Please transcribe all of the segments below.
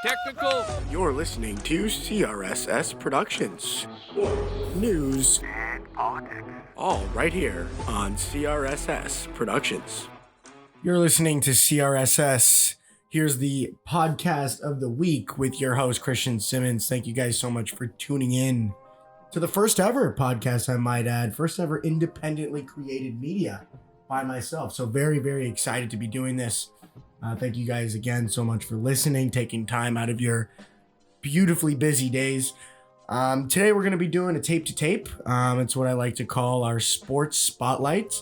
Technical. You're listening to CRSS Productions. News and politics. All right here on CRSS Productions. You're listening to CRSS. Here's the podcast of the week with your host, Christian Simmons. Thank you guys so much for tuning in to the first ever podcast, I might add. First ever independently created media by myself. So very, very excited to be doing this. Thank you guys again so much for listening, taking time out of your beautifully busy days. Today we're going to be doing a tape to tape. It's what I like to call our sports spotlight,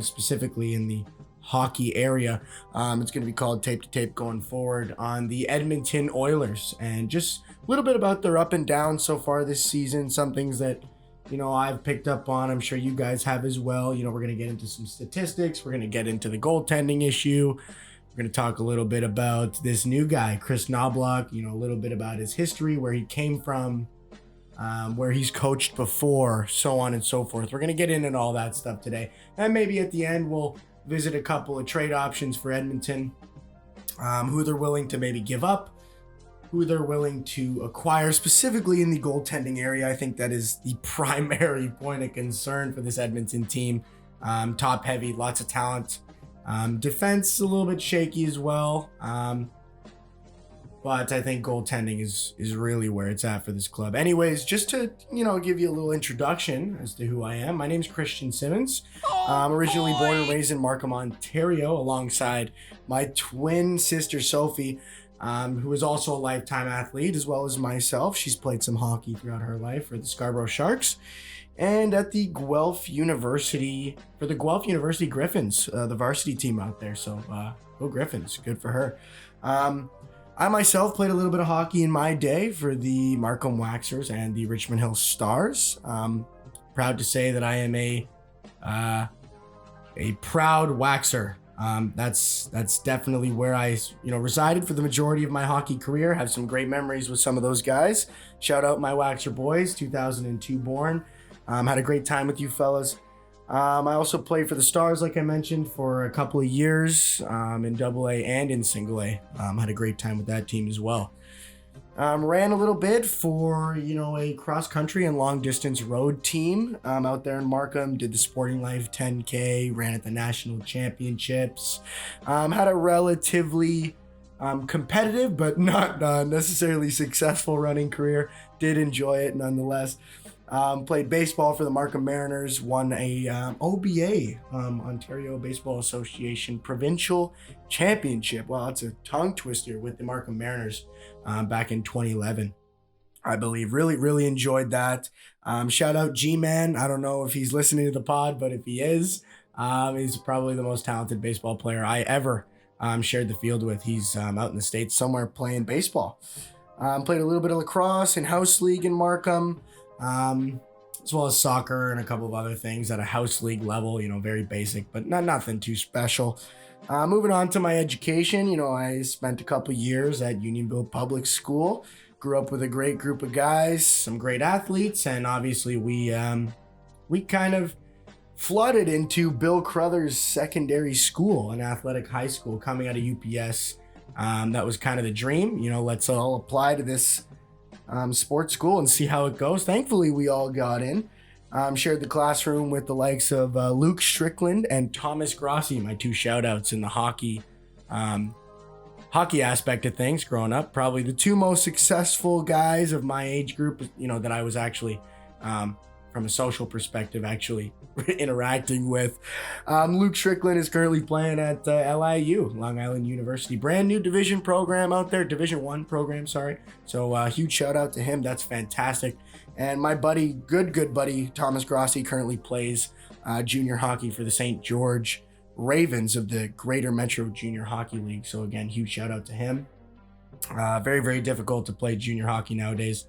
specifically in the hockey area. It's going to be called Tape to Tape going forward on the Edmonton Oilers, and just a little bit about their up and down so far this season. Some things that, I've picked up on. I'm sure you guys have as well. We're going to get into some statistics. We're going to get into the goaltending issue. We're going to talk a little bit about this new guy, Chris Knobloch, a little bit about his history, where he came from, where he's coached before, so on and so forth. We're going to get into all that stuff today. And maybe at the end, we'll visit a couple of trade options for Edmonton, who they're willing to maybe give up, who they're willing to acquire, specifically in the goaltending area. I think that is the primary point of concern for this Edmonton team. Top heavy, lots of talent. Defense a little bit shaky as well, but I think goaltending is really where it's at for this club. Anyways, just to give you a little introduction as to who I am. My name is Christian Simmons. I'm originally born and raised in Markham, Ontario, alongside my twin sister Sophie, who is also a lifetime athlete as well as myself. She's played some hockey throughout her life for the Scarborough Sharks. And at the Guelph University, for the Guelph University Griffins, the varsity team out there. So, go Griffins, good for her. I myself played a little bit of hockey in my day for the Markham Waxers and the Richmond Hill Stars. Proud to say that I am a proud Waxer. That's definitely where I, resided for the majority of my hockey career. Have some great memories with some of those guys. Shout out my Waxer boys, 2002 born. Had a great time with you fellas. I also played for the Stars, like I mentioned, for a couple of years in AA and in Single A. Had a great time with that team as well. Ran a little bit for, a cross-country and long-distance road team out there in Markham. Did the Sporting Life 10K, ran at the National Championships. Had a relatively competitive but not necessarily successful running career. Did enjoy it nonetheless. Played baseball for the Markham Mariners, won a OBA, Ontario Baseball Association Provincial Championship. Wow, that's a tongue twister with the Markham Mariners back in 2011, I believe. Really, really enjoyed that. Shout out G-Man. I don't know if he's listening to the pod, but if he is, he's probably the most talented baseball player I ever shared the field with. He's out in the States somewhere playing baseball. Played a little bit of lacrosse and house league in Markham. As well as soccer and a couple of other things at a house league level, very basic, but nothing too special. Moving on to my education, I spent a couple years at Unionville Public School, grew up with a great group of guys, some great athletes, and obviously we kind of flooded into Bill Crothers Secondary School, an athletic high school coming out of UPS. That was kind of the dream, let's all apply to this sports school and see how it goes. Thankfully, we all got in. Shared the classroom with the likes of Luke Strickland and Thomas Grossi, my two shout outs in the hockey aspect of things growing up. Probably the two most successful guys of my age group, that I was actually, from a social perspective, actually interacting with. Luke Strickland is currently playing at LIU, Long Island University. Brand new Division program out there, Division 1 program, sorry. So huge shout out to him. That's fantastic. And my buddy, good buddy, Thomas Grossi, currently plays junior hockey for the St. George Ravens of the Greater Metro Junior Hockey League. So again, huge shout out to him. Very, very difficult to play junior hockey nowadays.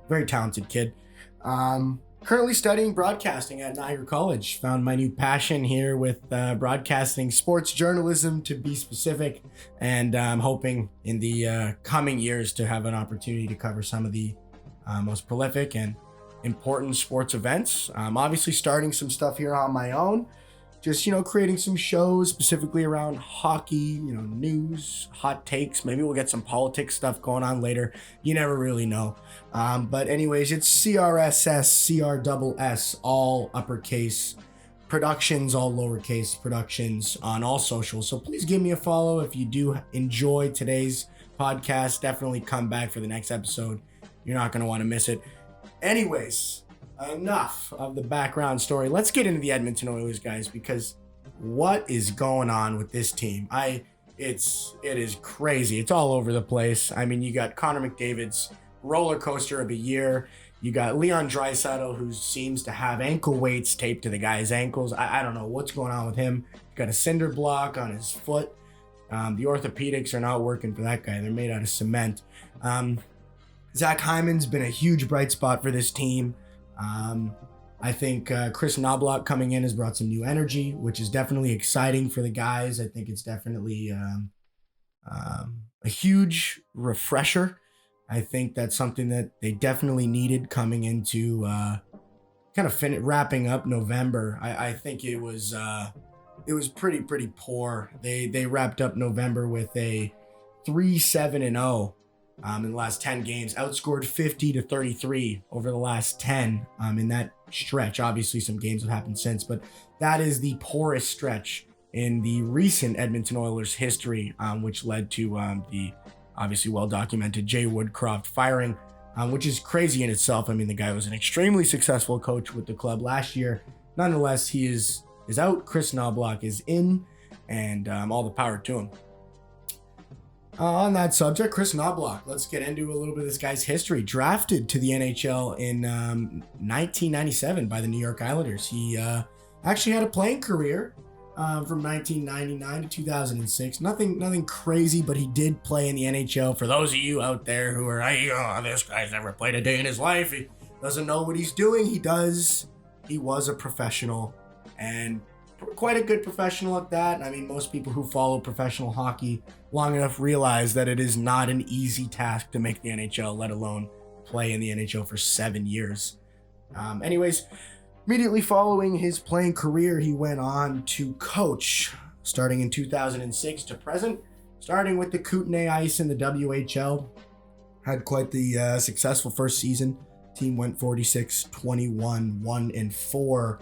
Very talented kid. Currently studying broadcasting at Niagara College. Found my new passion here with broadcasting, sports journalism to be specific, and I'm hoping in the coming years to have an opportunity to cover some of the most prolific and important sports events. Obviously starting some stuff here on my own just, creating some shows specifically around hockey, news, hot takes. Maybe we'll get some politics stuff going on later. You never really know. But anyways, it's CRSS, CRSS, all uppercase, Productions, all lowercase, Productions on all socials. So please give me a follow if you do enjoy today's podcast. Definitely come back for the next episode. You're not going to want to miss it. Anyways, enough of the background story. Let's get into the Edmonton Oilers, guys, because what is going on with this team? It is crazy. It's all over the place. I mean, you got Connor McDavid's roller coaster of a year. You got Leon Draisaitl, who seems to have ankle weights taped to the guy's ankles. I don't know what's going on with him. Got a cinder block on his foot. The orthopedics are not working for that guy. They're made out of cement. Zach Hyman's been a huge bright spot for this team. I think Chris Knobloch coming in has brought some new energy, which is definitely exciting for the guys. I think it's definitely a huge refresher. I think that's something that they definitely needed coming into wrapping up November. I think it was pretty poor. They wrapped up November with a 3-7-0 in the last 10 games, outscored 50-33 over the last 10 in that stretch. Obviously, some games have happened since, but that is the poorest stretch in the recent Edmonton Oilers history, which led to the obviously well-documented Jay Woodcroft firing, which is crazy in itself. I mean, the guy was an extremely successful coach with the club last year. Nonetheless, he is out. Chris Knobloch is in, and all the power to him. On that subject, Chris Knobloch, let's get into a little bit of this guy's history. Drafted to the NHL in 1997 by the New York Islanders. He actually had a playing career from 1999 to 2006. Nothing crazy, but he did play in the NHL. For those of you out there who are, this guy's never played a day in his life, he doesn't know what he's doing. He does. He was a professional, and quite a good professional at that. I mean, most people who follow professional hockey long enough realize that it is not an easy task to make the NHL, let alone play in the NHL for 7 years. Anyways, immediately following his playing career, he went on to coach, starting in 2006 to present, starting with the Kootenay Ice in the WHL. Had quite the successful first season. Team went 46-21, 1-4.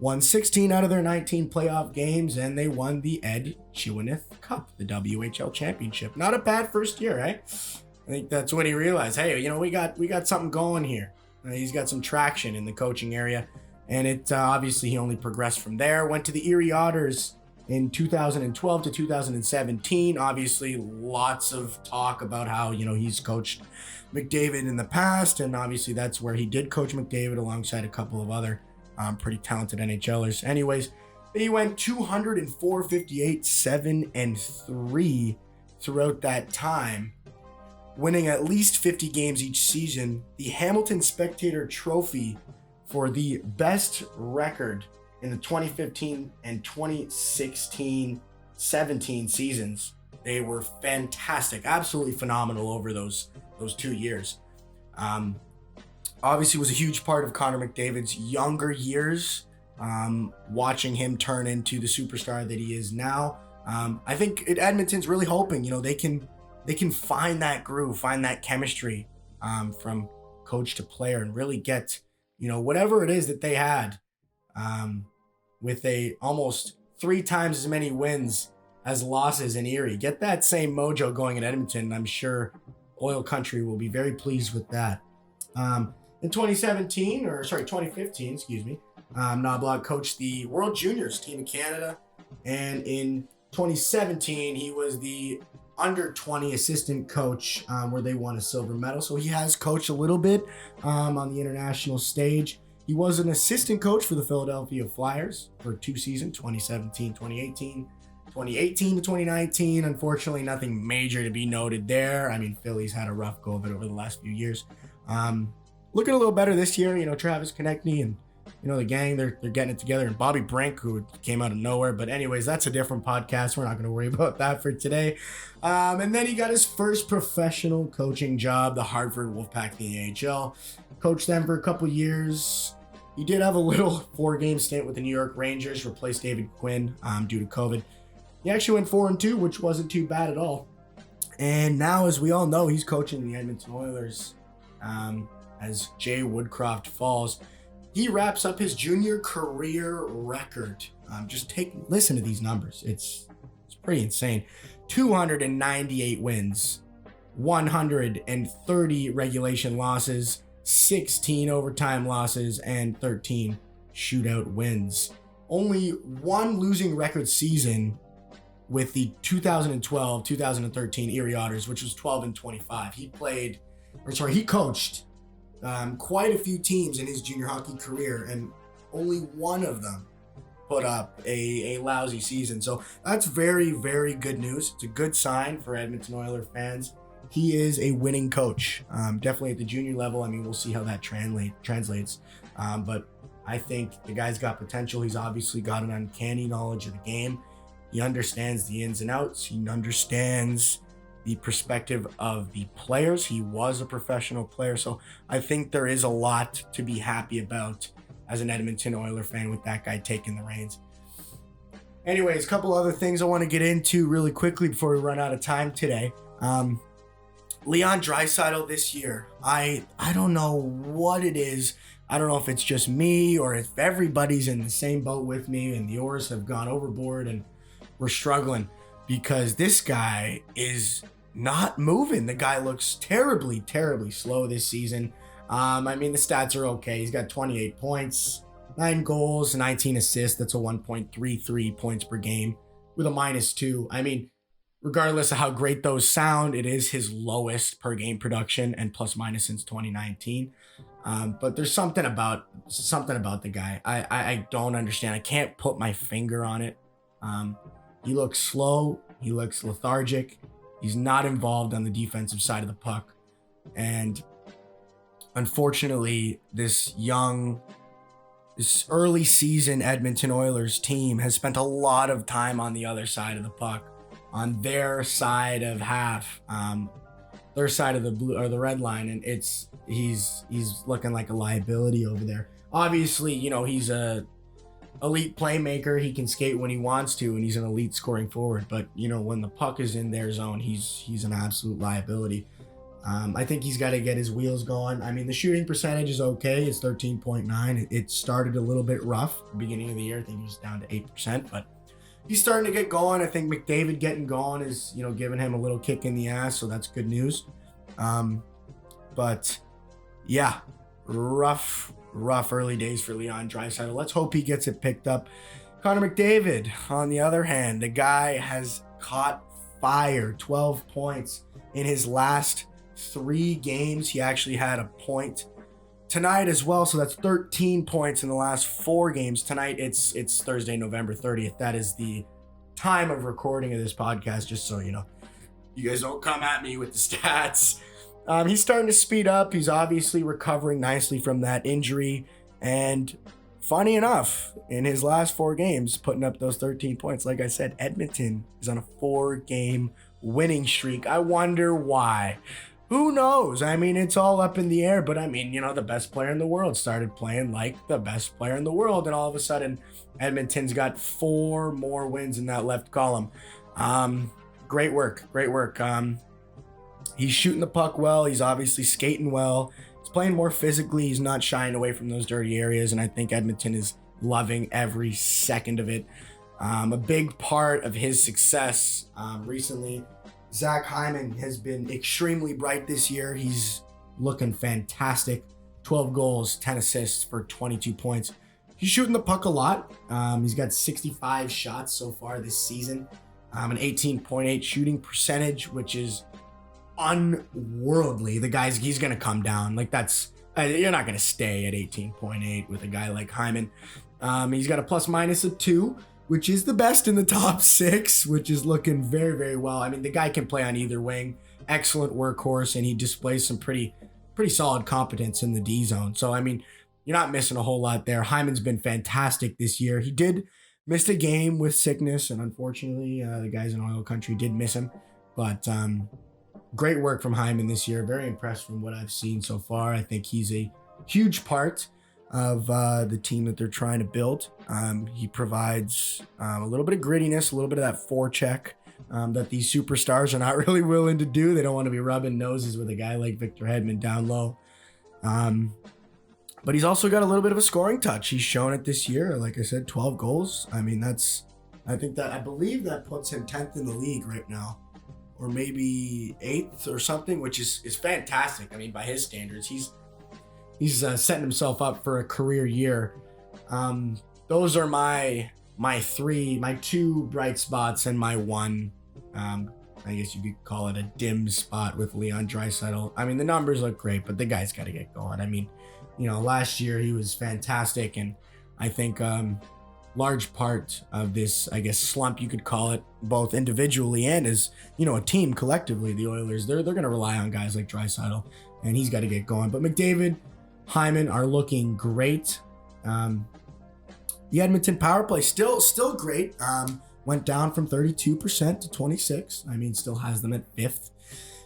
Won 16 out of their 19 playoff games, and they won the Ed Chewineth Cup, the WHL championship. Not a bad first year, right? I think that's when he realized, hey, we got something going here. He's got some traction in the coaching area, and it obviously he only progressed from there. Went to the Erie Otters in 2012 to 2017. Obviously, lots of talk about how he's coached McDavid in the past, and obviously that's where he did coach McDavid alongside a couple of other pretty talented NHLers. Anyways, he went 204, 58, 7-3 throughout that time, winning at least 50 games each season. The Hamilton Spectator Trophy for the best record in the 2015 and 2016-17 seasons. They were fantastic, absolutely phenomenal over those 2 years. Obviously was a huge part of Connor McDavid's younger years, watching him turn into the superstar that he is now. I think Edmonton's really hoping, they can find that groove, find that chemistry from coach to player, and really get, whatever it is that they had with a almost 3 times as many wins as losses in Erie. Get that same mojo going in Edmonton. I'm sure Oil Country will be very pleased with that. In 2015, Knobloch coached the World Juniors team in Canada, and in 2017 he was the under 20 assistant coach, where they won a silver medal. So he has coached a little bit on the international stage. He was an assistant coach for the Philadelphia Flyers for 2 seasons, 2017-2018, 2018 to 2019. Unfortunately, nothing major to be noted there. I mean, Philly's had a rough go of it over the last few years. Looking a little better this year, Travis Konechny and, the gang, they're getting it together. And Bobby Brink, who came out of nowhere. But anyways, that's a different podcast. We're not going to worry about that for today. And then he got his first professional coaching job, the Hartford Wolfpack in the AHL. Coached them for a couple years. He did have a little 4-game stint with the New York Rangers, replaced David Quinn due to COVID. He actually went 4-2, which wasn't too bad at all. And now, as we all know, he's coaching the Edmonton Oilers as Jay Woodcroft falls. He wraps up his junior career record. Listen to these numbers. It's pretty insane. 298 wins, 130 regulation losses, 16 overtime losses, and 13 shootout wins. Only one losing record season with the 2012-2013 Erie Otters, which was 12-25. He coached quite a few teams in his junior hockey career, and only one of them put up a lousy season. So that's very, very good news. It's a good sign for Edmonton Oilers fans. He is a winning coach, definitely at the junior level. I mean, we'll see how that translates. But I think the guy's got potential. He's obviously got an uncanny knowledge of the game. He understands the ins and outs. He understands the perspective of the players. He was a professional player. So I think there is a lot to be happy about as an Edmonton Oilers fan with that guy taking the reins. Anyways, a couple other things I want to get into really quickly before we run out of time today. Leon Draisaitl this year, I don't know what it is. I don't know if it's just me or if everybody's in the same boat with me and the Oilers have gone overboard and we're struggling, because this guy is not moving. The guy looks terribly, terribly slow this season. I mean, the stats are okay. He's got 28 points, 9 goals, 19 assists. That's a 1.33 points per game with a -2. I mean, regardless of how great those sound, it is his lowest per game production and plus minus since 2019. But there's something about the guy. I don't understand. I can't put my finger on it. He looks slow. He looks lethargic. He's not involved on the defensive side of the puck. And unfortunately, this early season Edmonton Oilers team has spent a lot of time on the other side of the puck, on their side of half, their side of the blue or the red line, and he's looking like a liability over there. Obviously, you know, he's a elite playmaker. He can skate when he wants to, and he's an elite scoring forward. But you know, when the puck is in their zone, he's an absolute liability. I think he's got to get his wheels going. I mean, the shooting percentage is okay. It's 13.9. It started a little bit rough at the beginning of the year. I think he was down to 8%, but he's starting to get going. I think McDavid getting going is, you know, giving him a little kick in the ass, so that's good news. But yeah, rough early days for Leon Draisaitl. Let's hope he gets it picked up. Connor McDavid, on the other hand, the guy has caught fire. 12 points in his last 3 games. He actually had a point tonight as well, so that's 13 points in the last 4 games. Tonight it's Thursday, November 30th. That is the time of recording of this podcast, just so you know. You guys don't come at me with the stats. He's starting to speed up. He's obviously recovering nicely from that injury, and funny enough, in his last 4 games, putting up those 13 points. Like I said, Edmonton is on a 4-game winning streak. I wonder why. Who knows? I mean, it's all up in the air, but I mean, you know, the best player in the world started playing like the best player in the world, and all of a sudden, Edmonton's got 4 more wins in that left column. Great work. He's shooting the puck well. He's obviously skating well. He's playing more physically. He's not shying away from those dirty areas, and I think Edmonton is loving every second of it. A big part of his success recently, Zach Hyman has been extremely bright this year. He's looking fantastic. 12 goals, 10 assists for 22 points. He's shooting the puck a lot. He's got 65 shots so far this season. An 18.8 shooting percentage, which is unworldly. He's going to come down. Like, that's, you're not going to stay at 18.8 with a guy like Hyman. He's got a plus minus of 2, which is the best in the top 6, which is looking very, very well. I mean, the guy can play on either wing. Excellent workhorse, and he displays some pretty solid competence in the D zone. So, I mean, you're not missing a whole lot there. Hyman's been fantastic this year. He did miss a game with sickness, and unfortunately, the guys in oil country did miss him. But great work from Hyman this year. Very impressed from what I've seen so far. I think he's a huge part of the team that they're trying to build. He provides a little bit of grittiness, a little bit of that forecheck that these superstars are not really willing to do. They don't want to be rubbing noses with a guy like Victor Hedman down low. But he's also got a little bit of a scoring touch. He's shown it this year. Like I said, 12 goals. I mean, I believe that puts him 10th in the league right now, or maybe 8th or something, which is fantastic. I mean, by his standards, he's setting himself up for a career year. Those are my two bright spots and my one, I guess you could call it a dim spot with Leon Draisaitl. I mean, the numbers look great, but the guy's got to get going. I mean, last year he was fantastic, and I think large part of this, I guess, slump you could call it, both individually and as a team collectively, the Oilers, they're going to rely on guys like Draisaitl, and he's got to get going. But McDavid, Hyman are looking great. The Edmonton power play still great. Went down from 32% to 26%. I mean, still has them at 5th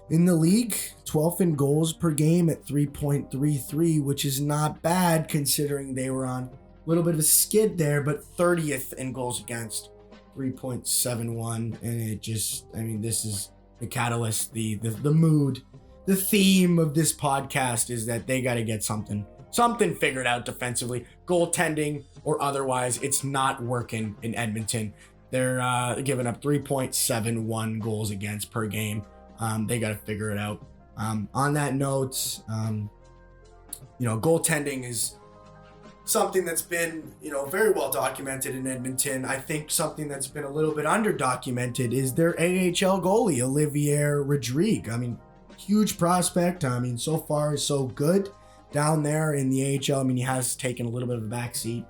in the league. 12th in goals per game at 3.33, which is not bad considering they were on a little bit of a skid there, but 30th in goals against, 3.71. And this is the catalyst, the mood, the theme of this podcast is that they got to get something figured out defensively, goaltending or otherwise. It's not working in Edmonton. They're giving up 3.71 goals against per game. They got to figure it out. On that note, goaltending is something that's been, very well documented in Edmonton. I think something that's been a little bit under-documented is their AHL goalie, Olivier Rodrigue. I mean, huge prospect. I mean, so far so good down there in the AHL. I mean, he has taken a little bit of a backseat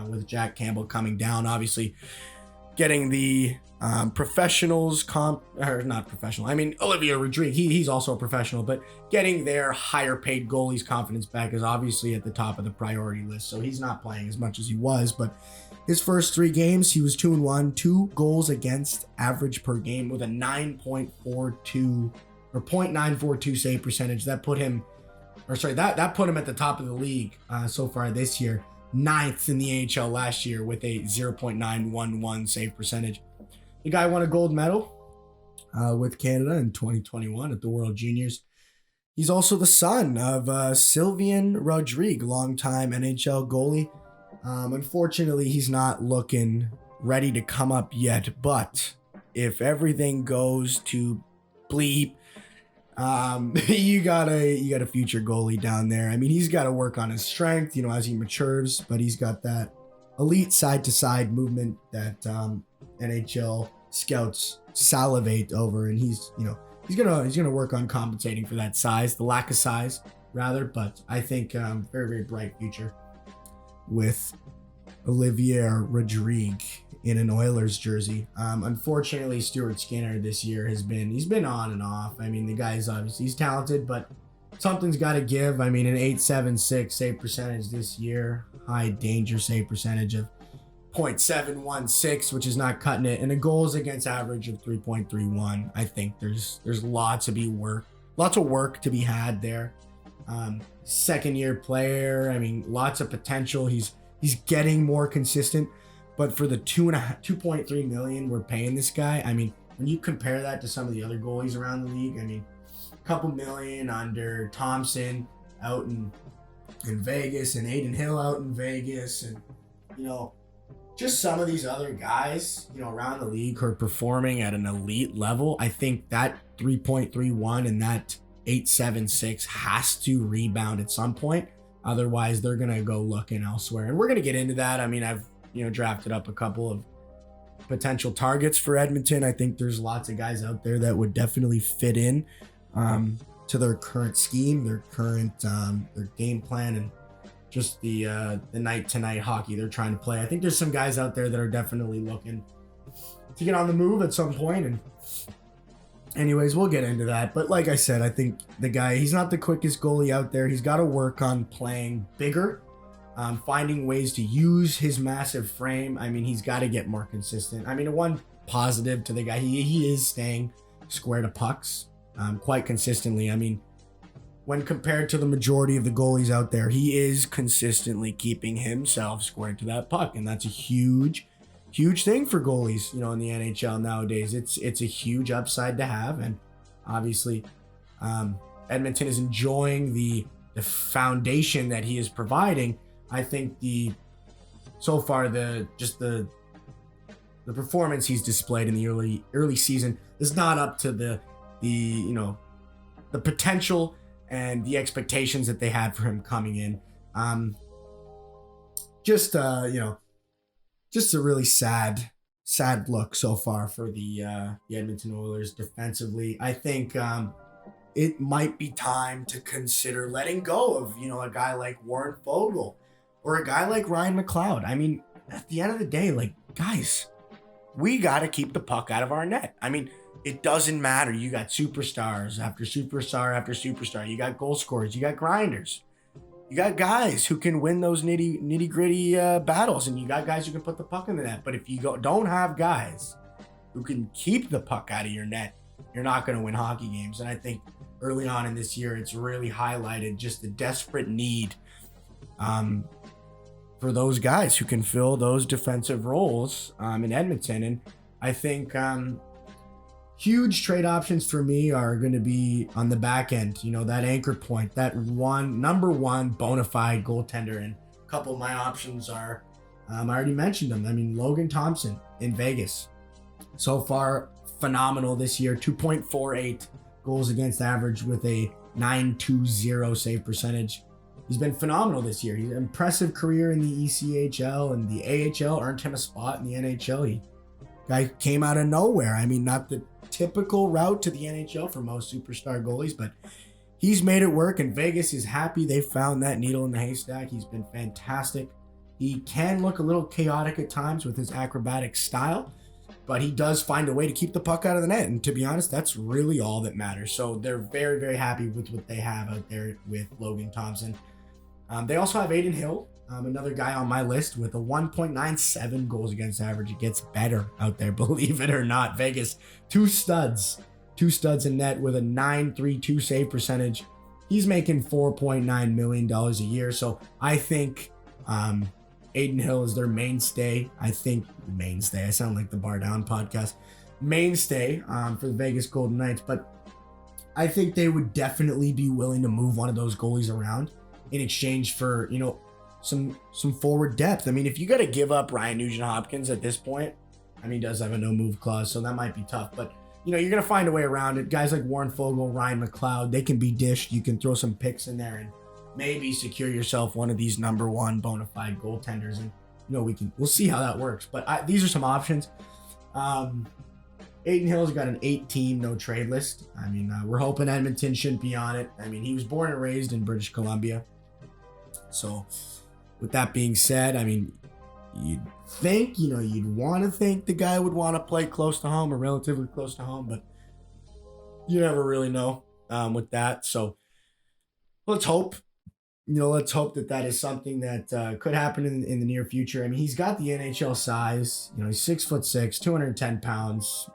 with Jack Campbell coming down. Obviously, getting the professionals not professional. I mean, Olivier Rodrigue, he's also a professional, but getting their higher paid goalies' confidence back is obviously at the top of the priority list. So he's not playing as much as he was, but his first 3 games, he was 2-1, 2 goals against average per game with a 9.42 or 0.942 save percentage. That put him at the top of the league so far this year. 9th in the AHL last year with a 0.911 save percentage. The guy won a gold medal with Canada in 2021 at the World Juniors. He's also the son of Sylvain Rodrigue, longtime NHL goalie. Unfortunately, he's not looking ready to come up yet, but if everything goes to bleep, you got a future goalie down there. I mean, he's got to work on his strength, as he matures, but he's got that elite side-to-side movement that NHL scouts salivate over, and he's gonna work on compensating for that size, the lack of size rather. But I think very, very bright future with Olivier Rodrigue in an Oilers jersey. Unfortunately, Stuart Skinner this year he's been on and off. I mean, the guy's obviously he's talented, but something's got to give. I mean, an 8.76 save percentage this year, high danger save percentage of 0.716, which is not cutting it, and a goals against average of 3.31. I think there's lots of work to be had there. Second year player. I mean, lots of potential. He's getting more consistent. But for the 2.3 million we're paying this guy, I mean, when you compare that to some of the other goalies around the league, I mean, a couple million under Thompson out in Vegas and Aiden Hill out in Vegas, and just some of these other guys, around the league who are performing at an elite level. I think that 3.31 and that 8.76 has to rebound at some point. Otherwise, they're gonna go looking elsewhere, and we're gonna get into that. I mean, I've drafted up a couple of potential targets for Edmonton. I think there's lots of guys out there that would definitely fit in to their current scheme, their current their game plan, and just the night-to-night hockey they're trying to play. I think there's some guys out there that are definitely looking to get on the move at some point. And anyways, we'll get into that. But like I said, I think the guy, he's not the quickest goalie out there. He's got to work on playing bigger. Finding ways to use his massive frame. I mean, he's got to get more consistent. I mean, one positive to the guy, he is staying square to pucks quite consistently. I mean, when compared to the majority of the goalies out there, he is consistently keeping himself squared to that puck. And that's a huge thing for goalies, you know, in the NHL nowadays. It's a huge upside to have. And obviously, Edmonton is enjoying the foundation that he is providing. I think the performance he's displayed in the early season is not up to the potential and the expectations that they had for him coming in. Just a really sad look so far for the Edmonton Oilers defensively. I think it might be time to consider letting go of, a guy like Warren Foegele or a guy like Ryan McLeod. I mean, at the end of the day, like, guys, we got to keep the puck out of our net. I mean, it doesn't matter. You got superstars after superstar after superstar. You got goal scorers. You got grinders. You got guys who can win those nitty gritty battles, and you got guys who can put the puck in the net. But if you don't have guys who can keep the puck out of your net, you're not going to win hockey games. And I think early on in this year, it's really highlighted just the desperate need for those guys who can fill those defensive roles in Edmonton. And I think huge trade options for me are going to be on the back end, that anchor point, that number one bona fide goaltender. And a couple of my options are, I already mentioned them. I mean, Logan Thompson in Vegas. So far, phenomenal this year, 2.48 goals against average with a .920 save percentage. He's been phenomenal this year. He's an impressive career in the ECHL and the AHL, earned him a spot in the NHL. Guy came out of nowhere. I mean, not the typical route to the NHL for most superstar goalies, but he's made it work, and Vegas is happy they found that needle in the haystack. He's been fantastic. He can look a little chaotic at times with his acrobatic style, but he does find a way to keep the puck out of the net, and to be honest, that's really all that matters. So they're very, very happy with what they have out there with Logan Thompson. They also have Aiden Hill, another guy on my list with a 1.97 goals against average. It gets better out there, believe it or not. Vegas, two studs in net with a .932 save percentage. He's making $4.9 million a year. So I think Aiden Hill is their mainstay. I sound like the Bar Down podcast. Mainstay for the Vegas Golden Knights. But I think they would definitely be willing to move one of those goalies around in exchange for, some forward depth. I mean, if you got to give up Ryan Nugent-Hopkins at this point, I mean, he does have a no move clause, so that might be tough. But, you're going to find a way around it. Guys like Warren Foegele, Ryan McLeod, they can be dished. You can throw some picks in there and maybe secure yourself one of these number one bona fide goaltenders. And, we'll see how that works. But these are some options. Aiden Hill's got an 8-team no trade list. I mean, we're hoping Edmonton shouldn't be on it. I mean, he was born and raised in British Columbia. So with that being said, I mean, you'd think, you'd want to think the guy would want to play close to home or relatively close to home, but you never really know with that. So let's hope, that is something that could happen in the near future. I mean, he's got the NHL size, he's 6'6", 210 pounds.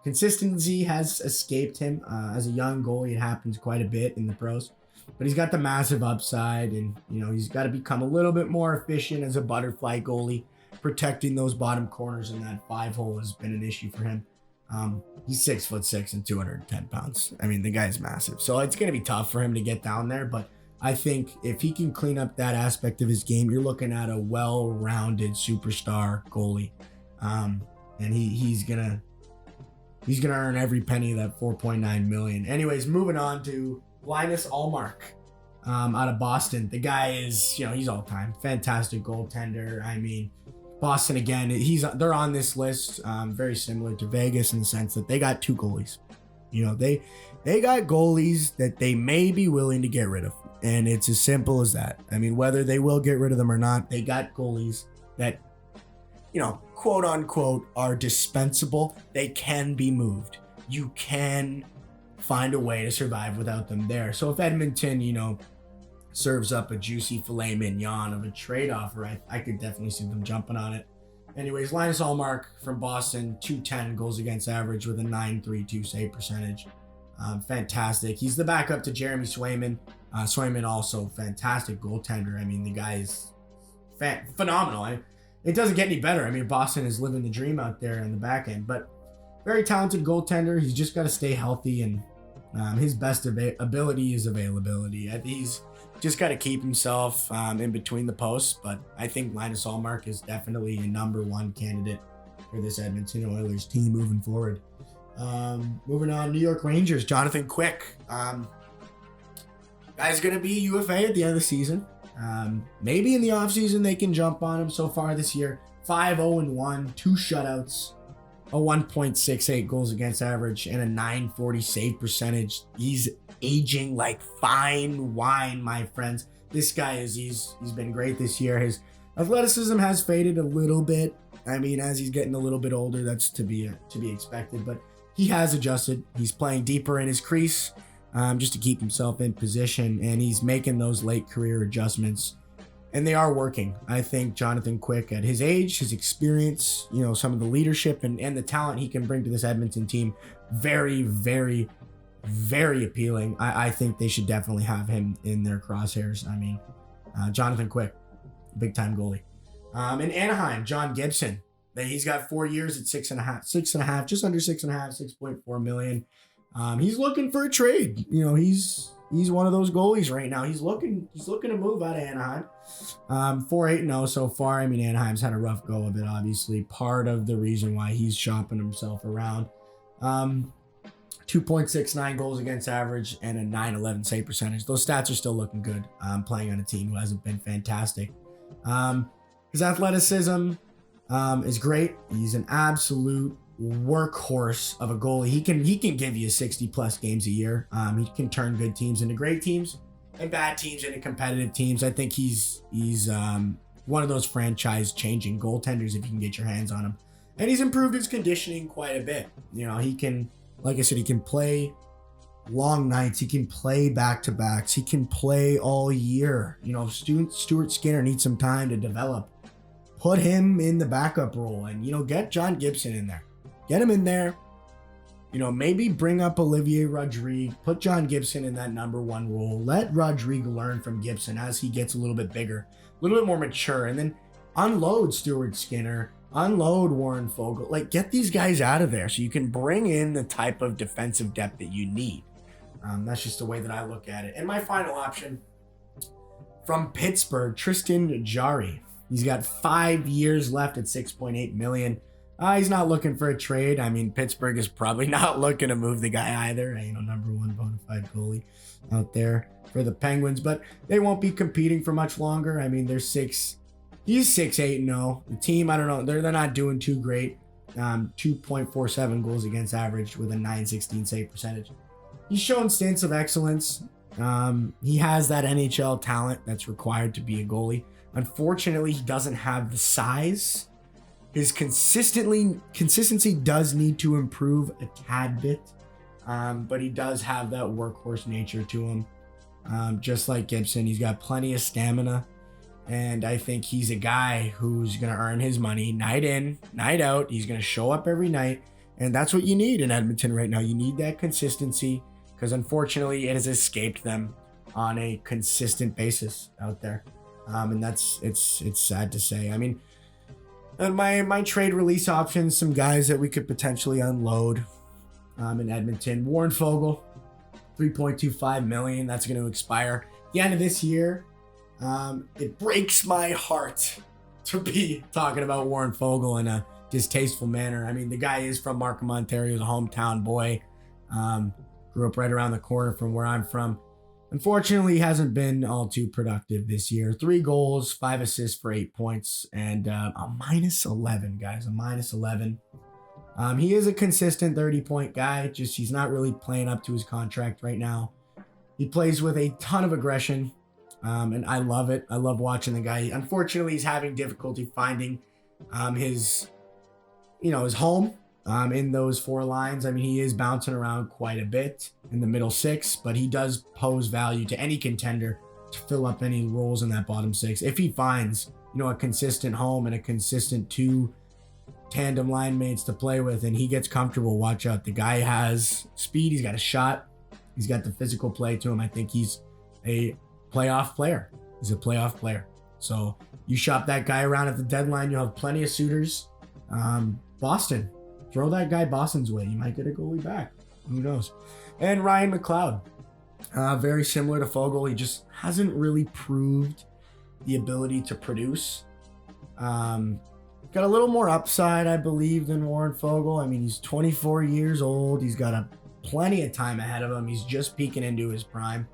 Consistency has escaped him as a young goalie. It happens quite a bit in the pros. But he's got the massive upside, and, he's got to become a little bit more efficient as a butterfly goalie. Protecting those bottom corners in that 5-hole has been an issue for him. He's 6'6" and 210 pounds. I mean, the guy's massive. So it's going to be tough for him to get down there. But I think if he can clean up that aspect of his game, you're looking at a well-rounded superstar goalie. And he's going to earn every penny of that $4.9 million. Anyways, moving on to Linus Ullmark out of Boston. The guy is, he's all time. Fantastic goaltender. I mean, Boston, again, they're on this list, very similar to Vegas in the sense that they got two goalies. They got goalies that they may be willing to get rid of. And it's as simple as that. I mean, whether they will get rid of them or not, they got goalies that, quote unquote, are dispensable. They can be moved. You can find a way to survive without them there. So if Edmonton, serves up a juicy filet mignon of a trade offer, I could definitely see them jumping on it. Anyways, Linus Ullmark from Boston, 210 goals against average with a .932 save percentage. Fantastic. He's the backup to Jeremy Swayman. Swayman also fantastic goaltender. I mean, the guy is phenomenal. It doesn't get any better. I mean, Boston is living the dream out there in the back end, but very talented goaltender. He's just got to stay healthy, and his best ability is availability. He's just got to keep himself in between the posts, but I think Linus Ullmark is definitely a number one candidate for this Edmonton Oilers team moving forward. Moving on, New York Rangers, Jonathan Quick. Guy's going to be UFA at the end of the season. Maybe in the offseason they can jump on him. So far this year, 5-0-1, 2 shutouts, a 1.68 goals against average, and a 940 save percentage. He's aging like fine wine, my friends. This guy he's been great this year. His athleticism has faded a little bit. I mean, as he's getting a little bit older, that's to be expected, but he has adjusted. He's playing deeper in his crease, just to keep himself in position, and he's making those late career adjustments, and they are working. I think Jonathan Quick, at his age, his experience, some of the leadership and the talent he can bring to this Edmonton team, very, very, very appealing. I think they should definitely have him in their crosshairs. I mean, Jonathan Quick, big time goalie. In Anaheim, John Gibson. He's got 4 years at 6.5, just under 6.5, 6.4 million. He's looking for a trade. He's one of those goalies right now. He's looking to move out of Anaheim. 4-8-0 so far. I mean, Anaheim's had a rough go of it, obviously. Part of the reason why he's shopping himself around. 2.69 goals against average and a 911 save percentage. Those stats are still looking good. Playing on a team who hasn't been fantastic. His athleticism is great. He's an absolute workhorse of a goalie. He can give you 60 plus games a year. He can turn good teams into great teams and bad teams into competitive teams. I think he's one of those franchise changing goaltenders if you can get your hands on him. And he's improved his conditioning quite a bit. He can, like I said, he can play long nights. He can play back-to-backs. He can play all year. If Stuart Skinner needs some time to develop, put him in the backup role and, get John Gibson in there. Get him in there. Maybe bring up Olivier Rodrigue. Put John Gibson in that number one role. Let Rodrigue learn from Gibson as he gets a little bit bigger, a little bit more mature. And then unload Stuart Skinner. Unload Warren Fogle. Get these guys out of there so you can bring in the type of defensive depth that you need. That's just the way that I look at it. And my final option from Pittsburgh, Tristan Jarry. He's got 5 years left at 6.8 million. He's not looking for a trade. I mean, Pittsburgh is probably not looking to move the guy either. Number one bona fide goalie out there for the Penguins, but they won't be competing for much longer. I mean, he's 6-8-0. The team, I don't know, they're not doing too great. 2.47 goals against average with a 916 save percentage. He's shown stints of excellence. He has that NHL talent that's required to be a goalie. Unfortunately, he doesn't have the size. His consistency does need to improve a tad bit, but he does have that workhorse nature to him. Just like Gibson, he's got plenty of stamina, and I think he's a guy who's going to earn his money night in, night out. He's going to show up every night, and that's what you need in Edmonton right now. You need that consistency, because unfortunately, it has escaped them on a consistent basis out there, and it's sad to say. I mean, my trade release options, some guys that we could potentially unload in Edmonton. Warren Fogle, 3.25 million. That's going to expire at the end of this year. It breaks my heart to be talking about Warren Fogle in a distasteful manner. I mean, the guy is from Markham, Ontario. He's a hometown boy. Grew up right around the corner from where I'm from. Unfortunately, he hasn't been all too productive this year. 3 goals, 5 assists for 8 points, and a -11, guys, a -11. He is a consistent 30-point guy, just he's not really playing up to his contract right now. He plays with a ton of aggression, and I love it. I love watching the guy. Unfortunately, he's having difficulty finding his home. In those 4 lines. I mean, he is bouncing around quite a bit in the middle 6, but he does pose value to any contender to fill up any roles in that bottom 6. If he finds, a consistent home and a consistent 2 tandem line mates to play with, and he gets comfortable. Watch out. The guy has speed. He's got a shot. He's got the physical play to him. I think he's a playoff player. He's a playoff player. So you shop that guy around at the deadline. You'll have plenty of suitors. Boston. Throw that guy Boston's way. You might get a goalie back. Who knows? And Ryan McLeod. Very similar to Fogle. He just hasn't really proved the ability to produce. Got a little more upside, I believe, than Warren Fogle. I mean, he's 24 years old. He's got plenty of time ahead of him. He's just peeking into his prime.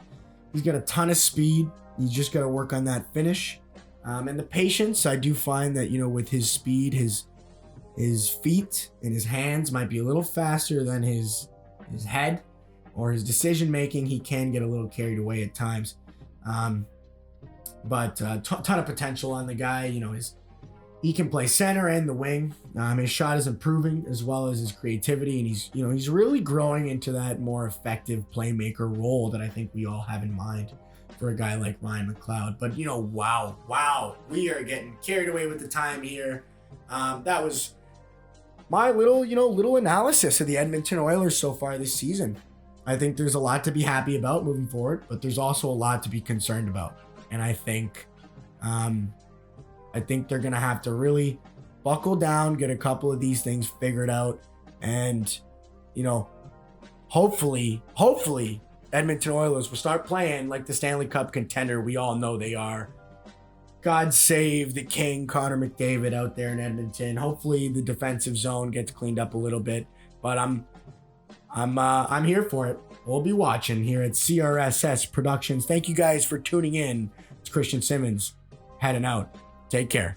He's got a ton of speed. He's just got to work on that finish. And the patience, I do find that, with his speed, his feet and his hands might be a little faster than his head or his decision making. He can get a little carried away at times. But a ton of potential on the guy. He can play center and the wing. His shot is improving as well as his creativity, and he's really growing into that more effective playmaker role that I think we all have in mind for a guy like Ryan McLeod. But wow, we are getting carried away with the time here. That was my little analysis of the Edmonton Oilers so far this season. I think there's a lot to be happy about moving forward, but there's also a lot to be concerned about, and I think they're going to have to really buckle down, get a couple of these things figured out. And, hopefully Edmonton Oilers will start playing like the Stanley Cup contender we all know they are. God save the king, Connor McDavid, out there in Edmonton. Hopefully the defensive zone gets cleaned up a little bit, but I'm here for it. We'll be watching here at CRSS Productions. Thank you guys for tuning in. It's Christian Simmons heading out. Take care.